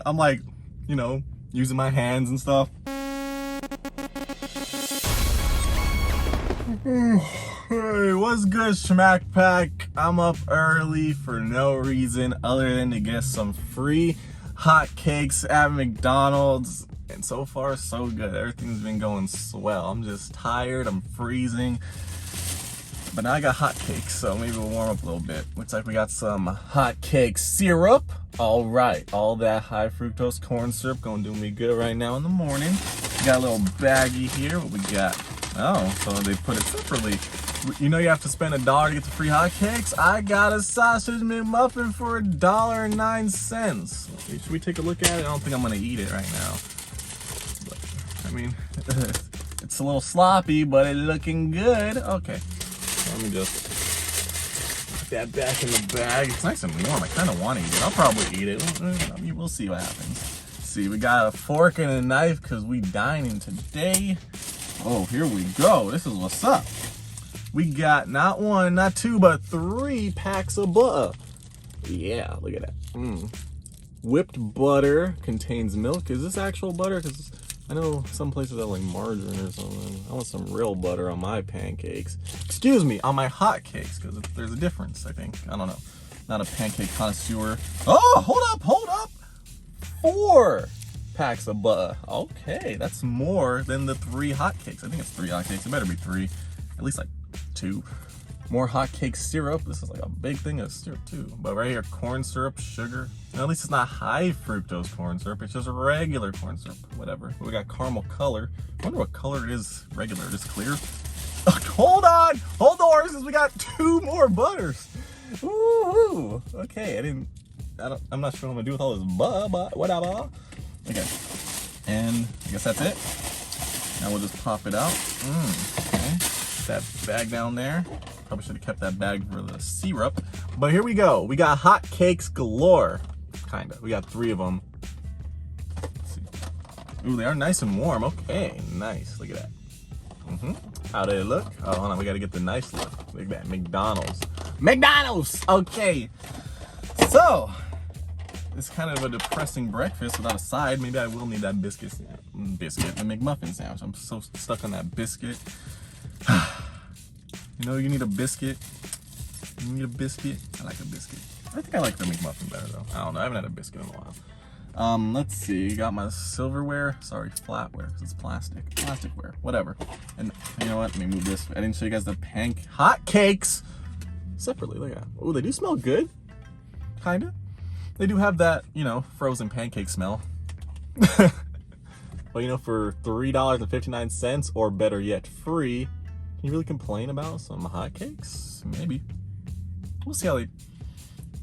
I'm like, you know, using my hands and stuff. Hey, what's good, SchmackPack? I'm up early for no reason other than to get some free hotcakes at McDonald's. And so far, so good. Everything's been going swell. I'm just tired. I'm freezing. But now I got hotcakes, so maybe we'll warm up a little bit. Looks like we got some hotcake syrup. All right, all that high fructose corn syrup gonna do me good right now in the morning. We got a little baggie here. What we got? Oh, so they put it separately. You know you have to spend $1 to get the free hotcakes? I got a sausage McMuffin for $1.09. Should we take a look at it? I don't think I'm gonna eat it right now. But, I mean, it's a little sloppy, but it's looking good. Okay. Let me just put that back in the bag. It's nice and warm. I kind of want to eat it. I'll probably eat it. I mean, we'll see what happens. See, we got a fork and a knife because we dining today. Oh, here we go. This is what's up. We got not one, not two, but 3 packs of butter. Yeah, look at that. Whipped butter contains milk. Is this actual butter? Because I know some places have like margarine or something. I want some real butter on my pancakes. Excuse me, on my hotcakes, because there's a difference, I think. I don't know. Not a pancake connoisseur. Oh, hold up. 4 packs of butter. Okay, that's more than the 3 hotcakes. I think it's 3 hotcakes. It better be 3. At least like 2. More hotcake syrup. This is like a big thing of syrup too. But right here, corn syrup, sugar. And at least it's not high fructose corn syrup. It's just regular corn syrup. Whatever. We got caramel color. I wonder what color it is regular. Just clear. Hold on. Hold the horses. We got 2 more butters. Woohoo. Okay. I'm not sure what I'm gonna do with all this but whatever. Okay. And I guess that's it. Now we'll just pop it out. Okay. That bag down there. Probably should have kept that bag for the syrup. But here we go. We got hotcakes galore. Kinda. We got 3 of them. Let's see. Ooh, they are nice and warm. Okay, nice. Look at that. How do they look? Oh, hold on. We gotta get the nice look. Look at that. McDonald's. McDonald's! Okay. So, it's kind of a depressing breakfast without a side. Maybe I will need that the McMuffin sandwich. I'm so stuck on that biscuit. You know, you need a biscuit. You need a biscuit. I like a biscuit. I think I like the McMuffin better though. I don't know. I haven't had a biscuit in a while. Let's see. Got my silverware. Sorry, flatware because it's plastic. Plasticware. Whatever. And you know what? Let me move this. I didn't show you guys the hotcakes separately. Look at that. Oh, they do smell good. Kinda. They do have that, you know, frozen pancake smell. But you know, for $3.59 or better yet, free. Can you really complain about some hotcakes? Maybe. We'll see how they,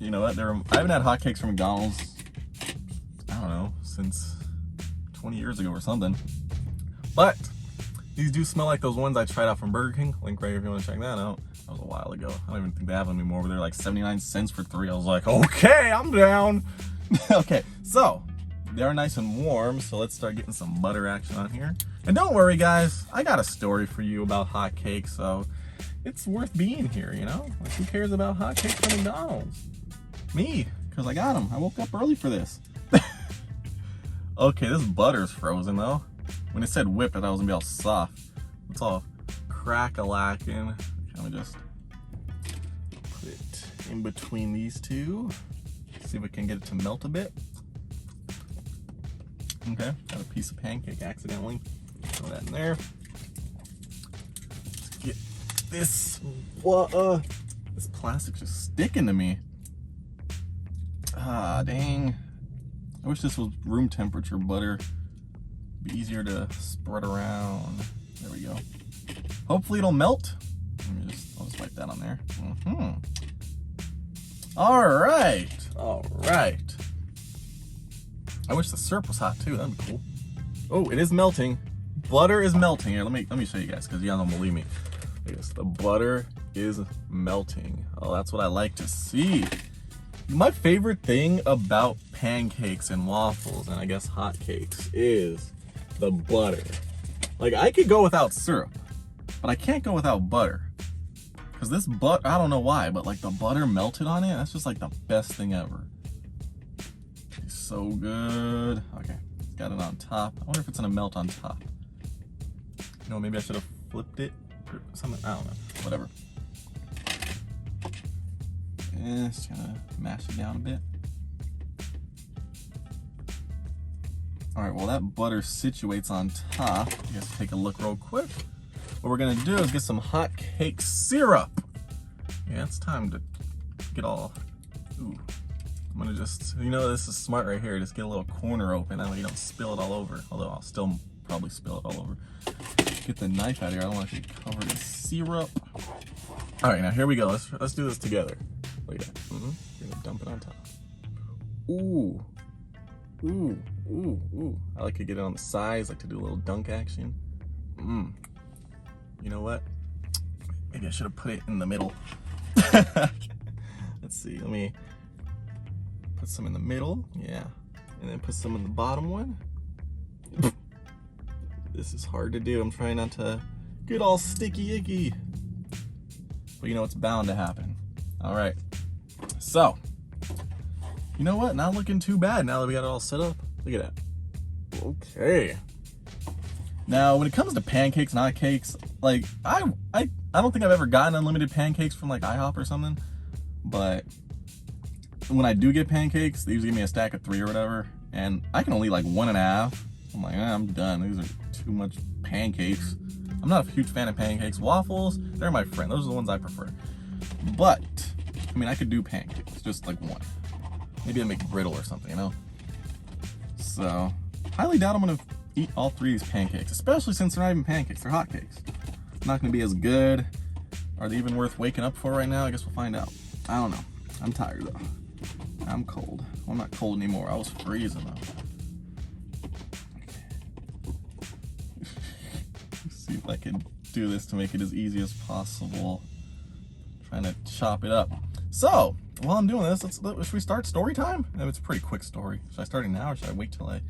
you know what, I haven't had hotcakes from McDonald's, I don't know, since 20 years ago or something. But these do smell like those ones I tried out from Burger King. Link right here if you want to check that out. That was a while ago. I don't even think they have them anymore, but they're like 79 cents for 3. I was like, okay, I'm down. Okay, so they are nice and warm, so let's start getting some butter action on here. And don't worry, guys, I got a story for you about hotcakes, so it's worth being here, you know? Like, who cares about hotcakes from McDonald's? Me, because I got them. I woke up early for this. Okay, this butter's frozen, though. When it said whip, I thought it was going to be all soft. It's all crack-a-lacking. Let me just put it in between these two. See if we can get it to melt a bit. Okay, got a piece of pancake accidentally. Throw that in there. Let's get this. This plastic's just sticking to me. Ah, dang. I wish this was room temperature butter. It'd be easier to spread around. There we go. Hopefully it'll melt. I'll just wipe that on there. All right. I wish the syrup was hot too. That'd be cool. Oh, it is melting. Butter is melting. Here, let me show you guys because y'all don't believe me. Look at this. The butter is melting. Oh, that's what I like to see. My favorite thing about pancakes and waffles, and I guess hotcakes, is the butter. Like, I could go without syrup, but I can't go without butter. Because this I don't know why, but like the butter melted on it, that's just like the best thing ever. It's so good. Okay, got it on top. I wonder if it's gonna melt on top. You know, maybe I should have flipped it or something. I don't know. Whatever. Just gonna mash it down a bit. All right, well that butter situates on top. I guess take a look real quick. What we're gonna do is get some hotcake syrup. Yeah, it's time to get all, ooh. I'm gonna just, you know, this is smart right here. Just get a little corner open. That way you don't spill it all over. Although I'll still probably spill it all over. Get the knife out of here. I don't want to get covered in syrup. All right, now here we go. Let's do this together. Look at that. You're gonna dump it on top. Ooh, ooh, ooh, ooh. I like to get it on the sides. Like to do a little dunk action. You know what? Maybe I should have put it in the middle. Let's see. Let me put some in the middle. Yeah, and then put some in the bottom one. This is hard to do. I'm trying not to get all sticky icky. But you know, it's bound to happen. All right. So, you know what? Not looking too bad now that we got it all set up. Look at that. Okay. Now, when it comes to pancakes and hotcakes, like, I don't think I've ever gotten unlimited pancakes from like IHOP or something. But when I do get pancakes, they usually give me a stack of 3 or whatever. And I can only eat like 1.5. I'm like, I'm done. These are too much pancakes. I'm not a huge fan of pancakes. Waffles, they're my friend. Those are the ones I prefer. But, I mean, I could do pancakes, just like 1. Maybe I make brittle or something, you know? So, highly doubt I'm gonna eat all 3 of these pancakes, especially since they're not even pancakes, they're hotcakes. Not gonna be as good. Are they even worth waking up for right now? I guess we'll find out. I don't know. I'm tired though. I'm cold. Well, I'm not cold anymore. I was freezing though. See if I can do this to make it as easy as possible. Trying to chop it up. So, while I'm doing this, should we start story time? It's a pretty quick story. Should I start it now or should I wait till I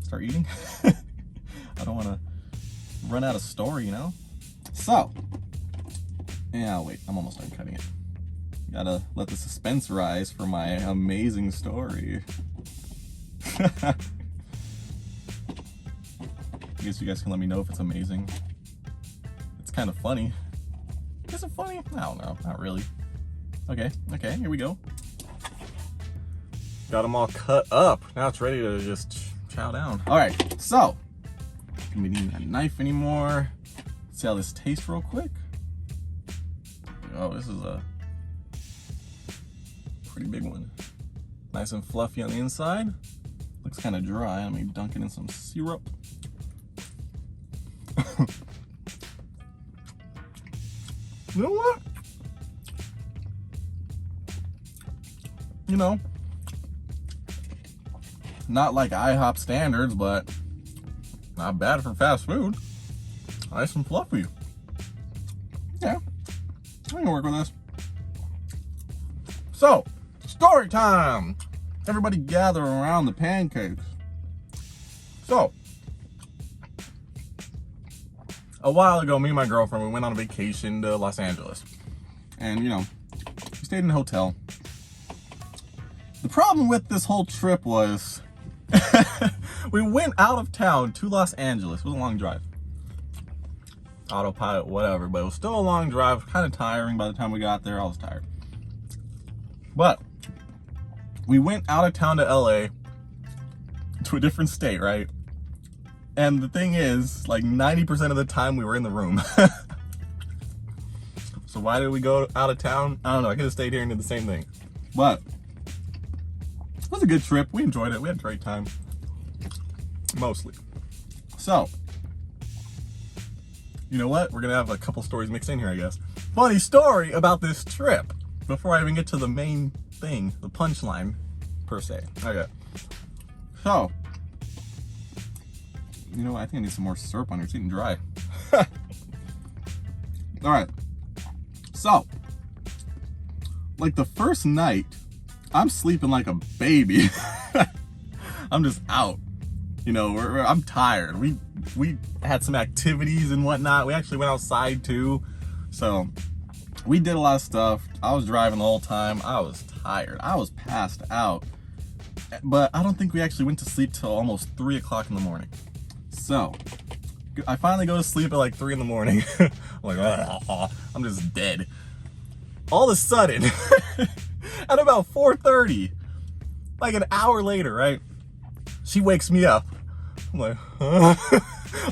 start eating? I don't want to run out of story, you know? So, yeah, wait, I'm almost done cutting it. Gotta let the suspense rise for my amazing story. I guess you guys can let me know if it's amazing. It's kind of funny. Is it funny? I don't know, not really. Okay, here we go. Got them all cut up. Now it's ready to just chow down. All right, so, don't need that knife anymore. Let's see how this tastes real quick. Oh, this is a pretty big one. Nice and fluffy on the inside. Looks kind of dry. Let me dunk it in some syrup. You know what? You know, not like IHOP standards, but not bad for fast food. Nice and fluffy. Yeah, I can work with this. So, story time. Everybody gather around the pancakes. So, a while ago, me and my girlfriend, we went on a vacation to Los Angeles. And, you know, we stayed in a hotel. The problem with this whole trip was we went out of town to Los Angeles. It was a long drive. Autopilot, whatever, but it was still a long drive, kind of tiring. By the time we got there, I was tired. But we went out of town to LA, to a different state, right? And the thing is, like 90% of the time we were in the room. So why did we go out of town? I don't know, I could have stayed here and did the same thing. But it was a good trip. We enjoyed it. We had a great time. Mostly. So, you know what? We're gonna have a couple stories mixed in here, I guess. Funny story about this trip before I even get to the main thing, the punchline, per se. Okay. So, you know what? I think I need some more syrup on here. It's getting dry. All right. So, like the first night, I'm sleeping like a baby. I'm just out. You know, I'm tired. We had some activities and whatnot. We actually went outside too. So we did a lot of stuff. I was driving the whole time. I was tired. I was passed out. but I don't think we actually went to sleep till almost 3 o'clock in the morning. So I finally go to sleep at like 3 in the morning. I'm like, I'm just dead. All of a sudden, at about 4:30, like an hour later, right? She wakes me up. I'm like, huh?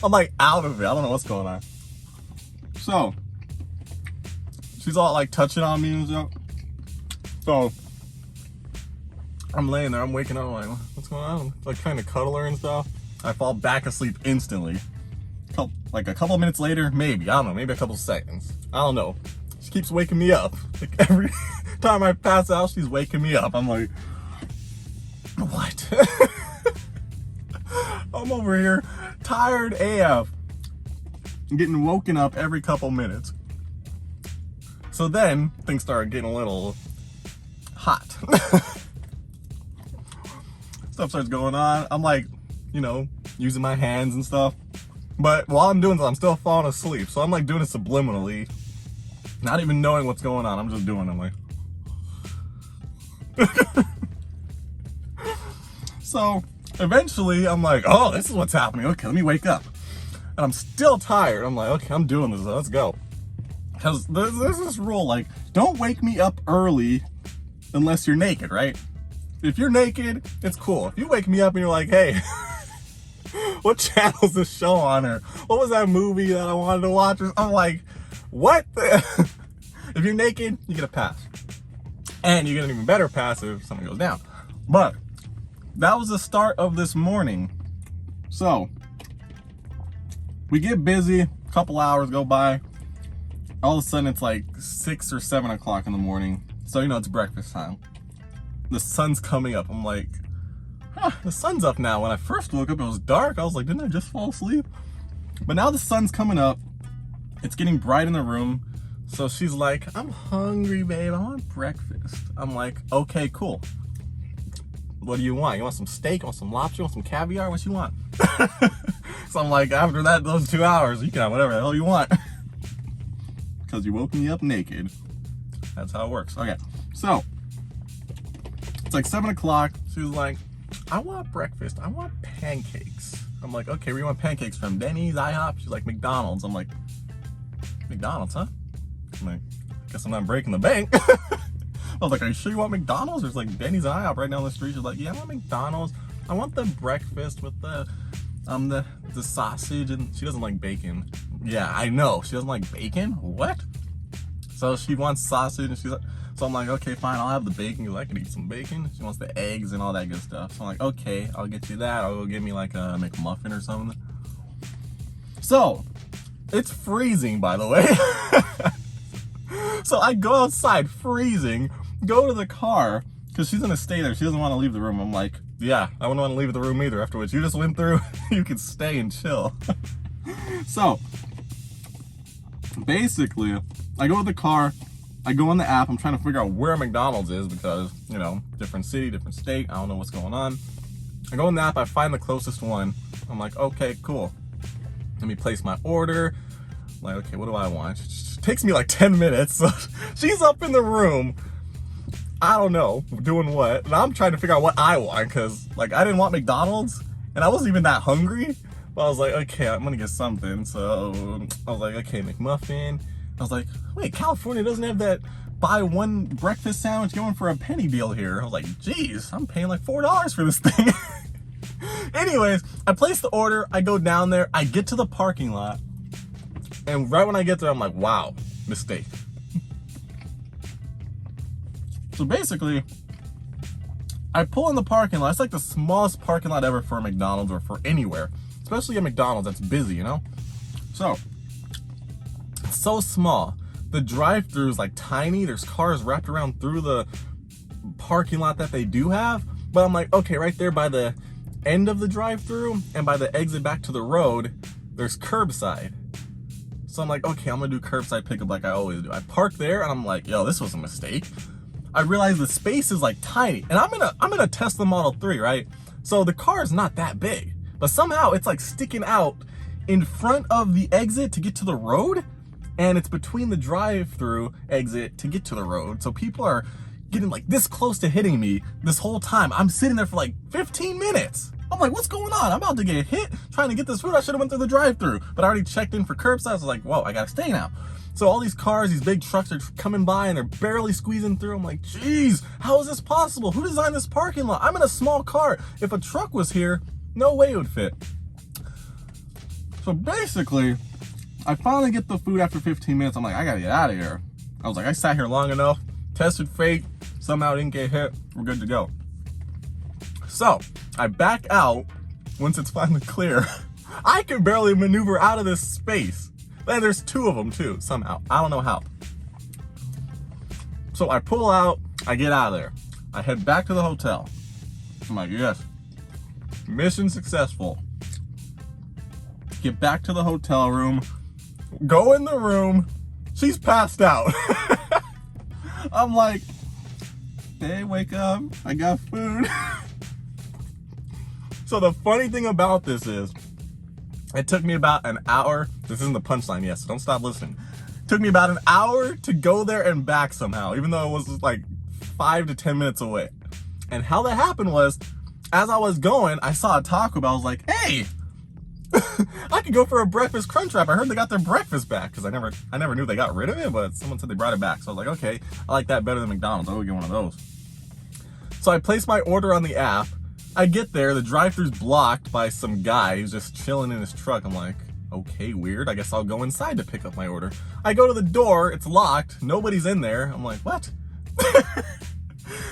I'm like out of it. I don't know what's going on. So she's all like touching on me and stuff. So I'm laying there, I'm waking up, I'm like, what's going on? Like trying to cuddle her and stuff. I fall back asleep instantly. Like a couple minutes later, maybe, I don't know, maybe a couple seconds. I don't know. She keeps waking me up. Like every time I pass out, she's waking me up. I'm like, what? I'm over here, tired AF. I'm getting woken up every couple minutes. So then, things started getting a little hot. Stuff starts going on. I'm like, you know, using my hands and stuff. But while I'm doing this, I'm still falling asleep. So I'm like doing it subliminally. Not even knowing what's going on. I'm just doing it. I'm like... So eventually I'm like, oh, this is what's happening. Okay, let me wake up. And I'm still tired. I'm like, okay, I'm doing this. Let's go. Because there's this rule, like, don't wake me up early unless you're naked, right? If you're naked, it's cool. If you wake me up and you're like, hey, what channel's this show on? Or what was that movie that I wanted to watch? I'm like, what? If you're naked, you get a pass. And you get an even better pass if something goes down. But that was the start of this morning. So we get busy, a couple hours go by. All of a sudden it's like 6 or 7 o'clock in the morning. So, you know, it's breakfast time. The sun's coming up. I'm like, the sun's up now. When I first woke up, it was dark. I was like, didn't I just fall asleep? But now the sun's coming up. It's getting bright in the room. So she's like, I'm hungry, babe. I want breakfast. I'm like, okay, cool. What do you want? You want some steak? You want some lobster? You want some caviar? What you want? So I'm like, after that, those 2 hours, you can have whatever the hell you want. Because you woke me up naked. That's how it works. Okay, so it's like 7 o'clock. She was like, I want breakfast. I want pancakes. I'm like, okay, where you want pancakes from? Denny's, IHOP? She's like, McDonald's. I'm like, McDonald's, huh? I'm like, guess I'm not breaking the bank. I was like, are you sure you want McDonald's? There's like Denny's and IHOP right down the street. She's like, yeah, I want McDonald's. I want the breakfast with the sausage, and she doesn't like bacon. Yeah, I know. She doesn't like bacon? What? So she wants sausage, and she's like, so I'm like, okay, fine, I'll have the bacon, because I can eat some bacon. She wants the eggs and all that good stuff. So I'm like, okay, I'll get you that. I'll go get me like a McMuffin or something. So, it's freezing, by the way. So I go outside, freezing, go to the car, because she's gonna stay there. She doesn't want to leave the room. I'm like, yeah, I wouldn't want to leave the room either. After what you just went through, you can stay and chill. So, basically, I go to the car, I go on the app, I'm trying to figure out where McDonald's is because, you know, different city, different state, I don't know what's going on. I go on the app, I find the closest one. I'm like, okay, cool. Let me place my order. I'm like, okay, what do I want? It takes me like 10 minutes. So she's up in the room, I don't know, doing what? And I'm trying to figure out what I want because, like, I didn't want McDonald's and I wasn't even that hungry. But I was like, okay, I'm gonna get something. So I was like, okay, McMuffin. I was like, wait, California doesn't have that buy one breakfast sandwich, get one for a penny deal here. I was like, geez, I'm paying like $4 for this thing. Anyways, I place the order, I go down there, I get to the parking lot, and right when I get there, I'm like, wow, mistake. So basically, I pull in the parking lot. It's like the smallest parking lot ever for a McDonald's or for anywhere, especially a McDonald's that's busy, you know? So, it's so small. The drive-thru is like tiny. There's cars wrapped around through the parking lot that they do have. But I'm like, okay, right there by the end of the drive-thru and by the exit back to the road, there's curbside. So I'm like, okay, I'm gonna do curbside pickup like I always do. I park there and I'm like, yo, this was a mistake. I realize the space is like tiny, and I'm gonna test the Model 3, right? So the car is not that big, but somehow it's like sticking out in front of the exit to get to the road, and it's between the drive-through exit to get to the road. So people are getting like this close to hitting me this whole time. I'm sitting there for like 15 minutes. I'm like, what's going on? I'm about to get hit trying to get this food. I should have went through the drive-thru, but I already checked in for curbside. I was like, whoa, I gotta stay now. So all these cars, these big trucks are coming by and they're barely squeezing through. I'm like, geez, how is this possible? Who designed this parking lot? I'm in a small car. If a truck was here, no way it would fit. So basically, I finally get the food after 15 minutes. I'm like, I gotta get out of here. I was like, I sat here long enough, tested fate, somehow didn't get hit. We're good to go. So I back out once it's finally clear. I can barely maneuver out of this space. And there's two of them too, somehow. I don't know how. So I pull out, I get out of there. I head back to the hotel. I'm like, yes, mission successful. Get back to the hotel room, go in the room, she's passed out. I'm like, hey, wake up, I got food. So the funny thing about this is, it took me about an hour. This isn't the punchline yet, so don't stop listening. It took me about an hour to go there and back somehow, even though it was like 5 to 10 minutes away. And how that happened was, as I was going, I saw a Taco Bell. I was like, hey, I could go for a breakfast crunch wrap. I heard they got their breakfast back, because I never knew they got rid of it, but someone said they brought it back. So I was like, okay, I like that better than McDonald's. I'll go get one of those. So I placed my order on the app. I get there, the drive-thru's blocked by some guy who's just chilling in his truck. I'm like, okay, weird. I guess I'll go inside to pick up my order. I go to the door, it's locked, nobody's in there. I'm like, what?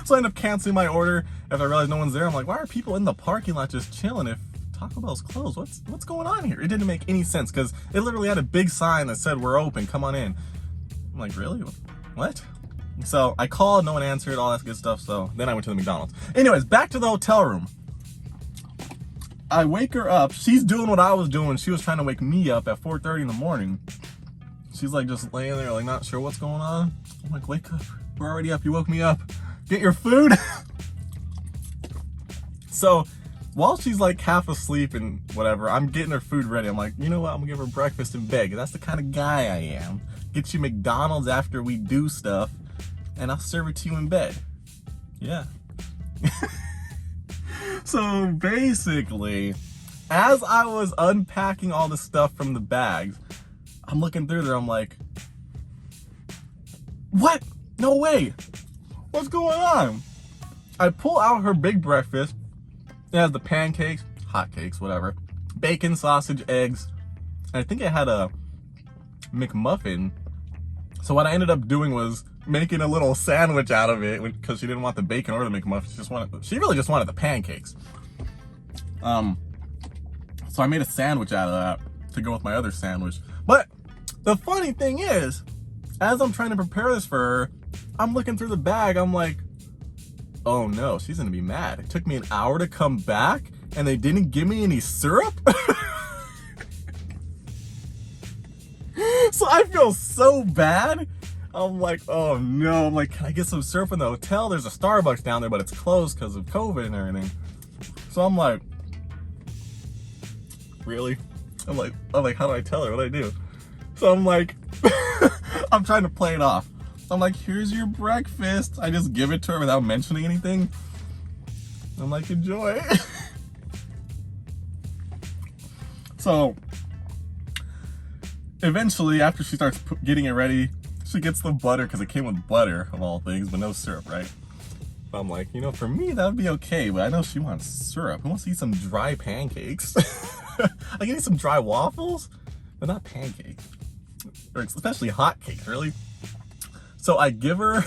So I end up canceling my order. After I realize no one's there, I'm like, why are people in the parking lot just chilling if Taco Bell's closed? What's going on here? It didn't make any sense because it literally had a big sign that said, we're open, come on in. I'm like, really? What? So I called, no one answered, all that good stuff. So then I went to the McDonald's. Anyways, back to the hotel room. I wake her up. She's doing what I was doing. She was trying to wake me up at 4:30 in the morning. She's like just laying there, like not sure what's going on. I'm like, wake up. We're already up. You woke me up. Get your food. So while she's like half asleep and whatever, I'm getting her food ready. I'm like, you know what? I'm gonna give her breakfast in bed. That's the kind of guy I am. Get you McDonald's after we do stuff, and I'll serve it to you in bed. Yeah. So basically, as I was unpacking all the stuff from the bags, I'm looking through there, I'm like, what? No way. What's going on? I pull out her big breakfast. It has the pancakes, hotcakes, whatever, bacon, sausage, eggs. And I think it had a McMuffin. So what I ended up doing was making a little sandwich out of it because she didn't want the bacon or the McMuffin. She really just wanted the pancakes. So I made a sandwich out of that to go with my other sandwich. But the funny thing is, as I'm trying to prepare this for her, I'm looking through the bag. I'm like, oh no, she's gonna be mad. It took me an hour to come back and they didn't give me any syrup. So I feel so bad. I'm like, oh no. I'm like, can I get some syrup in the hotel? There's a Starbucks down there, but it's closed because of COVID and everything. So I'm like, really? I'm like, how do I tell her? What do I do? So I'm like, I'm trying to play it off. I'm like, here's your breakfast. I just give it to her without mentioning anything. I'm like, enjoy. So eventually, after she starts getting it ready, she gets the butter, because it came with butter of all things, but no syrup, right? I'm like, you know, for me, that would be okay, but I know she wants syrup. Who wants to eat some dry pancakes? I can eat some dry waffles, but not pancakes. Or especially hotcakes, really? So I give her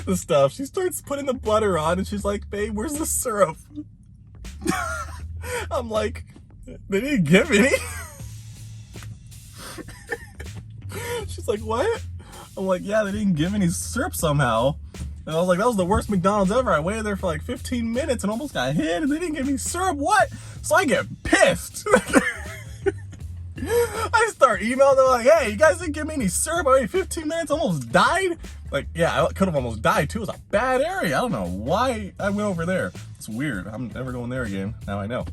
the stuff. She starts putting the butter on, and she's like, babe, where's the syrup? I'm like, they didn't give any. She's like, what? I'm like, yeah, they didn't give any syrup somehow. And I was like, that was the worst McDonald's ever. I waited there for like 15 minutes and almost got hit, and they didn't give me syrup. What? So I get pissed. I start emailing them like, hey, you guys didn't give me any syrup. I waited 15 minutes, almost died. Like, yeah, I could have almost died too. It was a bad area. I don't know why I went over there. It's weird. I'm never going there again. Now I know.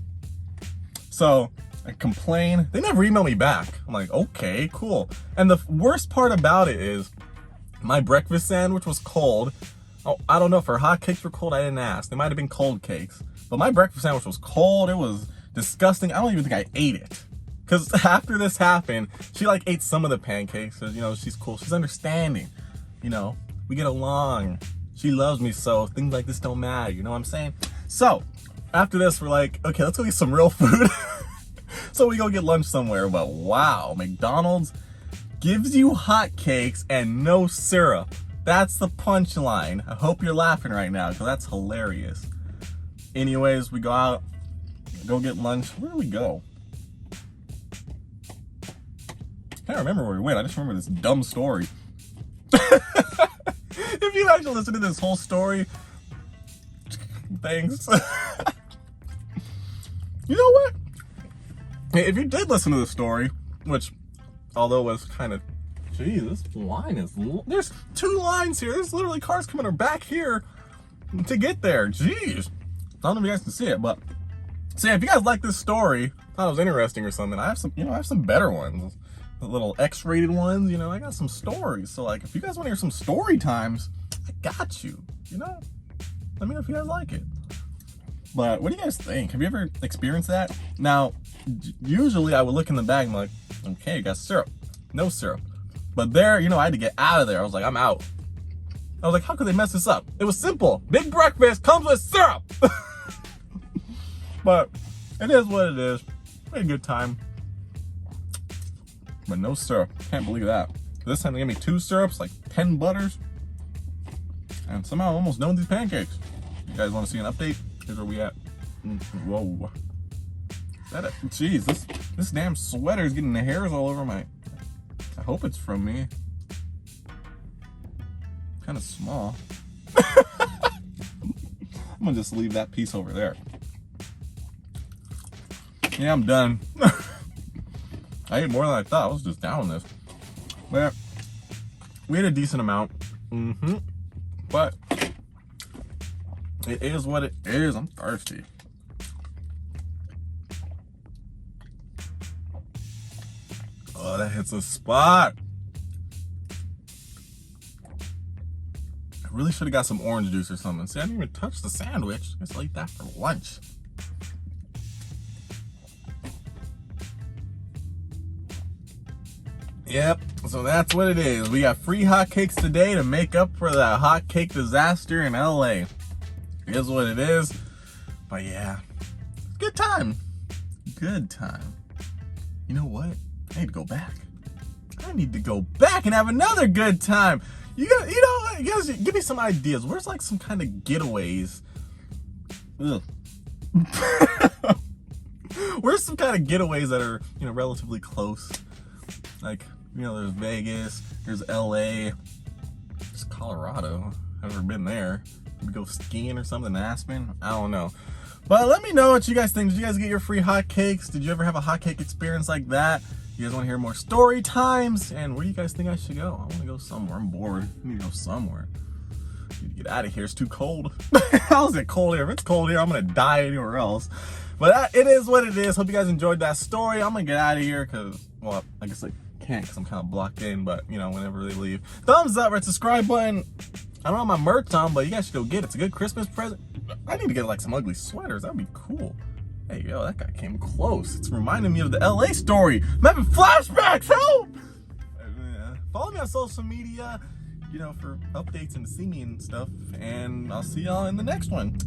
So I complain. They never email me back. I'm like, okay, cool. And the worst part about it is, My breakfast sandwich was cold. Oh, I don't know if her hotcakes were cold. I didn't ask. They might have been cold cakes. But my breakfast sandwich was cold. It was disgusting. I don't even think I ate it. Because after this happened, she like ate some of the pancakes. Because, you know, she's cool. She's understanding. You know, we get along. She loves me, so things like this don't matter. You know what I'm saying? So, after this, we're like, okay, let's go get some real food. So we go get lunch somewhere. But wow, McDonald's gives you hotcakes and no syrup. That's the punchline. I hope you're laughing right now, because that's hilarious. Anyways, we go out, go get lunch. Where do we go? I can't remember where we went. I just remember this dumb story. If you actually listen to this whole story, thanks. You know what? If you did listen to the story, which, although it was kind of, geez, this line is, there's 2 lines here. There's literally cars coming our back here to get there. Jeez. I don't know if you guys can see it, but see, if you guys like this story, thought it was interesting or something, I have some, you know, I have some better ones. The little X-rated ones, you know, I got some stories. So like, if you guys want to hear some story times, I got you, you know? Let me know if you guys like it. But what do you guys think? Have you ever experienced that? Now, usually I would look in the bag and I'm like, okay, you got syrup. No syrup. But there, you know, I had to get out of there. I was like, I'm out. I was like, how could they mess this up? It was simple. Big breakfast comes with syrup. But it is what it is. We had a good time. But no syrup. Can't believe that. This time they gave me 2 syrups, like 10 butters. And somehow I'm almost done with these pancakes. You guys want to see an update? Here's where we at. Whoa. Jeez, this damn sweater is getting the hairs all over my... I hope it's from me. Kind of small. I'm gonna just leave that piece over there. Yeah, I'm done. I ate more than I thought. I was just down this. But we ate a decent amount. But it is what it is. I'm thirsty. Oh, that hits a spot. I really should have got some orange juice or something. See, I didn't even touch the sandwich. I guess I'll eat that for lunch. Yep, so that's what it is. We got free hotcakes today to make up for the hotcake disaster in LA. It is what it is. But yeah, good time. Good time. You know what? I need to go back. I need to go back and have another good time. You guys give me some ideas. Where's like some kind of getaways? Ugh. Where's some kind of getaways that are, you know, relatively close? Like, you know, there's Vegas, there's LA, there's Colorado. I've never been there. Maybe go skiing or something in Aspen. I don't know. But let me know what you guys think. Did you guys get your free hotcakes? Did you ever have a hotcake experience like that? You guys want to hear more story times? And where do you guys think I should go? I want to go somewhere. I'm bored. I need to go somewhere. I need to get out of here. It's too cold. How is it cold here? If it's cold here, I'm going to die anywhere else. But it is what it is. Hope you guys enjoyed that story. I'm going to get out of here because, well, I guess I can't because I'm kind of blocked in. But, you know, whenever they leave. Thumbs up, red subscribe button. I don't have my merch on, but you guys should go get it. It's a good Christmas present. I need to get like some ugly sweaters. That'd be cool. Hey, yo, that guy came close. It's reminding me of the LA story. I'm having flashbacks. Help! Follow me on social media, you know, for updates and to see me and stuff. And I'll see y'all in the next one.